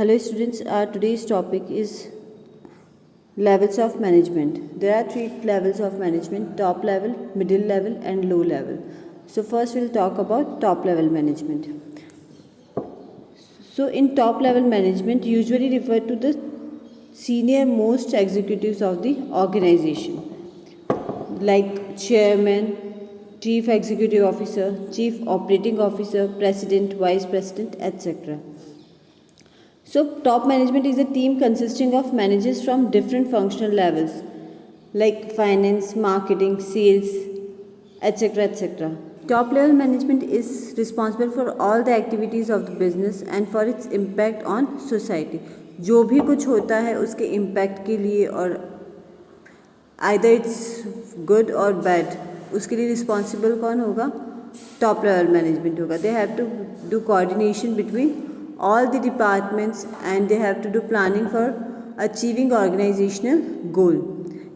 Hello students, our today's topic is levels of management. There are three levels of management: top level, middle level and low level. So first we'll talk about top level management. So in top level management usually refer to the senior most executives of the organization like chairman, chief executive officer, chief operating officer, president, vice president, etc. So top management is a team consisting of managers from different functional levels like finance, marketing, sales, etc. etc. Top level management is responsible for all the activities of the business and for its impact on society. जो भी कुछ होता है उसके impact के लिए और either it's good or bad उसके लिए responsible कौन होगा? Top level management होगा. They have to do coordination between all the departments and they have to do planning for achieving organizational goal.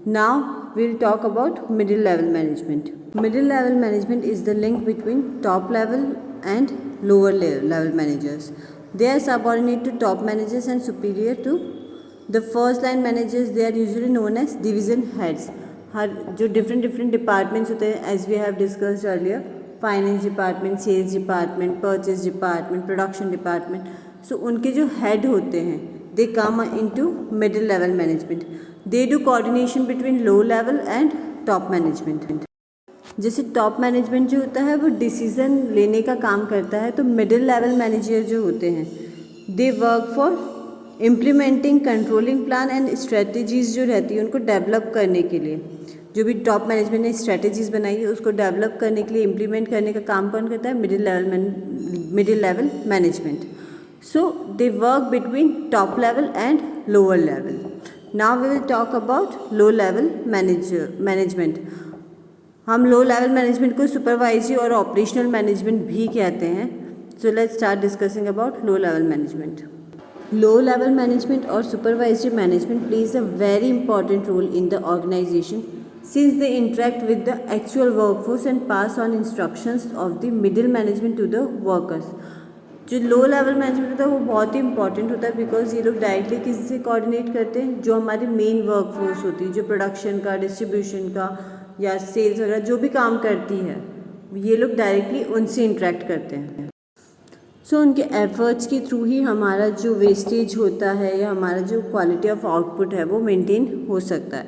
Now we'll talk about middle level management. Middle level management is the link between top level and lower level managers. They are subordinate to top managers and superior to the first line managers. They are usually known as division heads. हर जो different departments होते हैं as we have discussed earlier, finance department, sales department, purchase department, production department, so उनके जो head होते हैं they come into middle level management. They do coordination between low level and top management. जैसे top management जो होता है वो decision लेने का काम करता है, तो मिडिल लेवल मैनेजर जो होते हैं they work for implementing controlling plan and strategies जो रहती है उनको डेवलप करने के लिए. जो भी टॉप मैनेजमेंट ने स्ट्रेटजीज बनाई है उसको डेवलप करने के लिए, इम्प्लीमेंट करने का काम कौन करता है? Middle level management. So they work between top level and lower level. Now we will talk about low level management. हम लो लेवल मैनेजमेंट को सुपरवाइजरी और ऑपरेशनल मैनेजमेंट भी कहते हैं. So let's start discussing about low level management. Low level management or supervisory management plays a very important role in the organization since they interact with the actual workforce and pass on instructions of the middle management to the workers. जो लो level management होता है वो बहुत ही important होता है because ये लोग directly किसी से कोऑर्डिनेट करते हैं. जो हमारी मेन वर्कफोर्स होती है, जो प्रोडक्शन का, डिस्ट्रीब्यूशन का या सेल्स वगैरह जो भी काम करती है, ये लोग डायरेक्टली उनसे इंटरेक्ट करते हैं. सो उनके एफर्ट्स के थ्रू ही हमारा जो वेस्टेज होता है या हमारा जो क्वालिटी ऑफ आउटपुट है वो मेंटेन हो सकता है.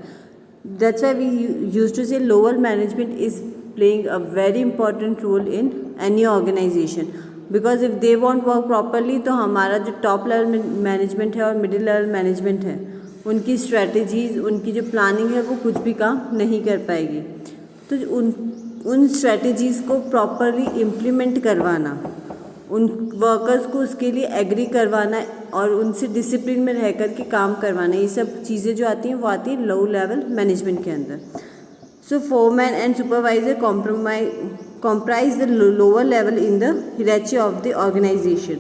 That's why we used to say lower management is playing a very important role in any organisation because if they won't work properly तो हमारा जो टॉप लेवल मैनेजमेंट है और मिडिल लेवल मैनेजमेंट है उनकी स्ट्रेटजीज, उनकी जो प्लानिंग है वो कुछ भी काम नहीं कर पाएगी. तो उन स्ट्रेटजीज़ को प्रॉपरली इम्प्लीमेंट करवाना, उन वर्कर्स को उसके लिए एग्री करवाना और उनसे डिसिप्लिन में रह कर के काम करवाना, ये सब चीज़ें जो आती हैं वो आती हैं लो लेवल मैनेजमेंट के अंदर. So foreman and supervisor comprise the lower level in the hierarchy of the organization.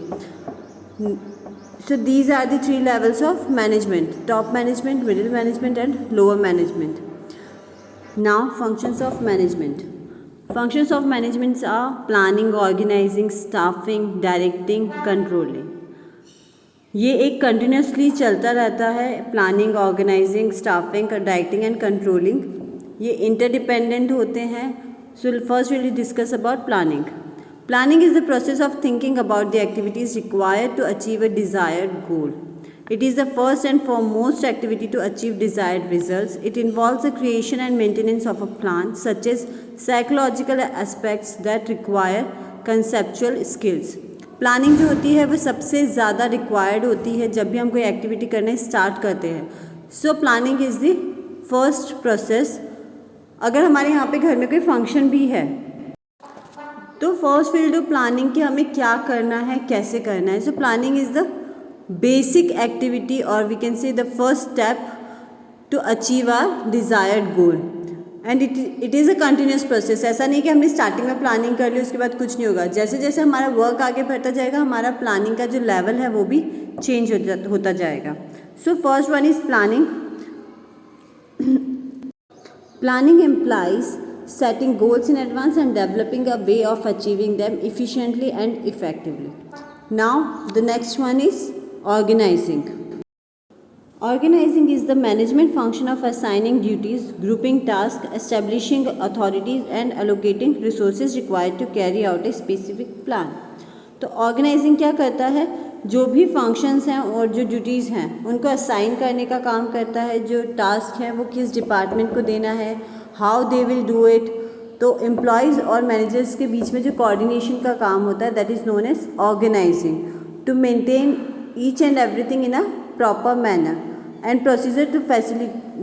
So these are the three levels of management: top management, middle management and lower management. Now functions of management. Functions of management are planning, organizing, staffing, directing, controlling. ये एक continuously चलता रहता है. Planning, organising, staffing, directing and controlling ये interdependent होते हैं. So first we will discuss about planning. Planning is the process of thinking about the activities required to achieve a desired goal. It is the first and foremost activity to achieve desired results. It involves the creation and maintenance of a plan, such as psychological aspects that require conceptual skills. Planning जो होती है वो सबसे ज़्यादा required होती है जब भी हम कोई एक्टिविटी करने स्टार्ट करते हैं. So planning is the first process. अगर हमारे यहाँ पे घर में कोई फंक्शन भी है तो फर्स्ट विल डू प्लानिंग कि हमें क्या करना है, कैसे करना है. So planning is the basic activity or we can say the first step to achieve our desired goal and it is a continuous process. ऐसा नहीं कि हमने स्टार्टिंग में प्लानिंग कर ली उसके बाद कुछ नहीं होगा. जैसे जैसे हमारा वर्क आगे बढ़ता जाएगा हमारा प्लानिंग का जो लेवल है वो भी चेंज होता जाएगा. So first one is planning. Planning implies setting goals in advance and developing a way of achieving them efficiently and effectively. Now the next one is Organizing. Organizing is the management function of assigning duties, grouping tasks, establishing authorities and allocating resources required to carry out a specific plan. तो organising क्या करता है, जो भी functions हैं और जो duties हैं उनको असाइन करने का काम करता है, जो टास्क हैं वो किस डिपार्टमेंट को देना है, how they will do it. तो एम्प्लॉयज़ और मैनेजर्स के बीच में जो कोऑर्डिनेशन का काम होता है that is known as organising, to maintain each and everything in a proper manner and procedure to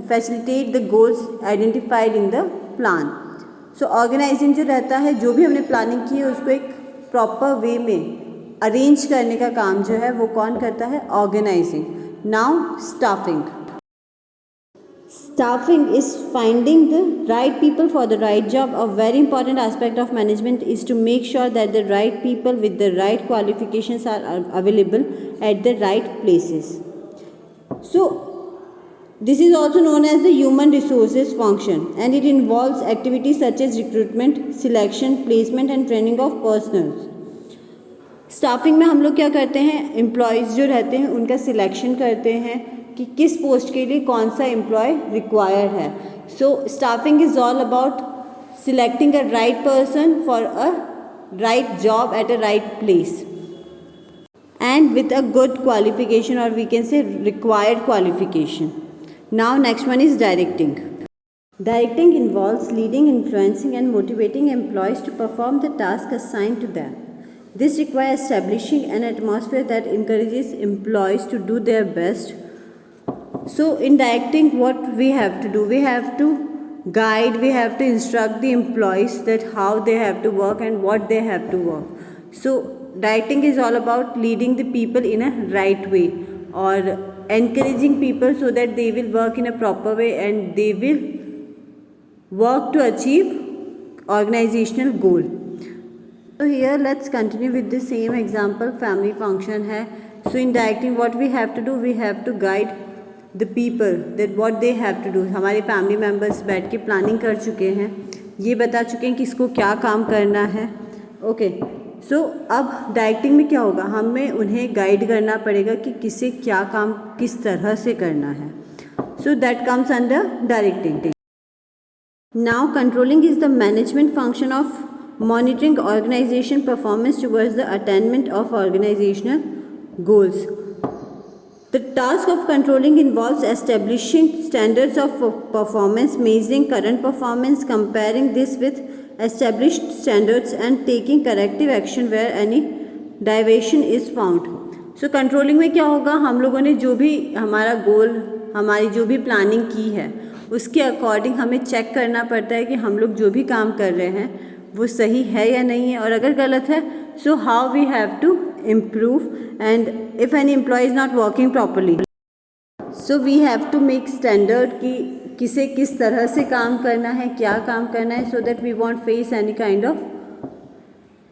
facilitate the goals identified in the plan. So organizing जो रहता है, जो भी हमने प्लानिंग की है उसको एक प्रॉपर वे में अरेंज करने का काम जो है वो कौन करता है, organising. Now staffing. Staffing is finding the right people for the right job. A very important aspect of management is to make sure that the right people with the right qualifications are available at the right places. So this is also known as the human resources function and it involves activities such as recruitment, selection, placement and training of personnel. Staffing में हम लोग क्या करते हैं, employees जो रहते हैं उनका सिलेक्शन करते हैं कि किस पोस्ट के लिए कौन सा एम्प्लॉय रिक्वायर्ड है. So staffing is all about selecting a right person for a right job at a right place and with a good qualification, or we can say required qualification. Now next one is directing. Directing involves leading, influencing and motivating employees to perform the task assigned to them. This requires establishing an atmosphere that encourages employees to do their best. So in directing what we have to do, we have to guide, we have to instruct the employees that how they have to work and what they have to work. So directing is all about leading the people in a right way or encouraging people so that they will work in a proper way and they will work to achieve organizational goal. So here let's continue with the same example. Family function hai. So in directing what we have to do, we have to guide the people that what they have to do. हमारे family members बैठ के planning कर चुके हैं, ये बता चुके हैं कि इसको क्या काम करना है. ओके. सो अब डायरेक्टिंग में क्या होगा, हमें उन्हें गाइड करना पड़ेगा कि किसे क्या काम किस तरह से करना है. So that comes under directing. Now controlling is the management function of monitoring organisation performance towards the attainment of organisational goals. The task of controlling involves establishing standards of performance, measuring current performance, comparing this with established standards and taking corrective action where any deviation is found. So controlling में क्या होगा, हम लोगों ने जो भी हमारा गोल, हमारी जो भी प्लानिंग की है उसके अकॉर्डिंग हमें चेक करना पड़ता है कि हम लोग जो भी काम कर रहे हैं वो सही है या नहीं है, और अगर गलत है so how we have to improve, and if any employee is not working properly so we have to make standard कि किसे किस तरह से काम करना है, क्या काम करना है, so that we won't face any kind of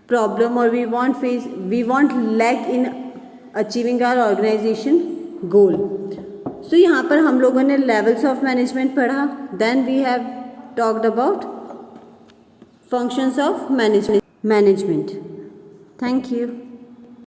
problem or we won't lack in achieving our organization goal. So यहाँ पर हम लोगों ने levels of management पढ़ा, then we have talked about functions of management. Thank you.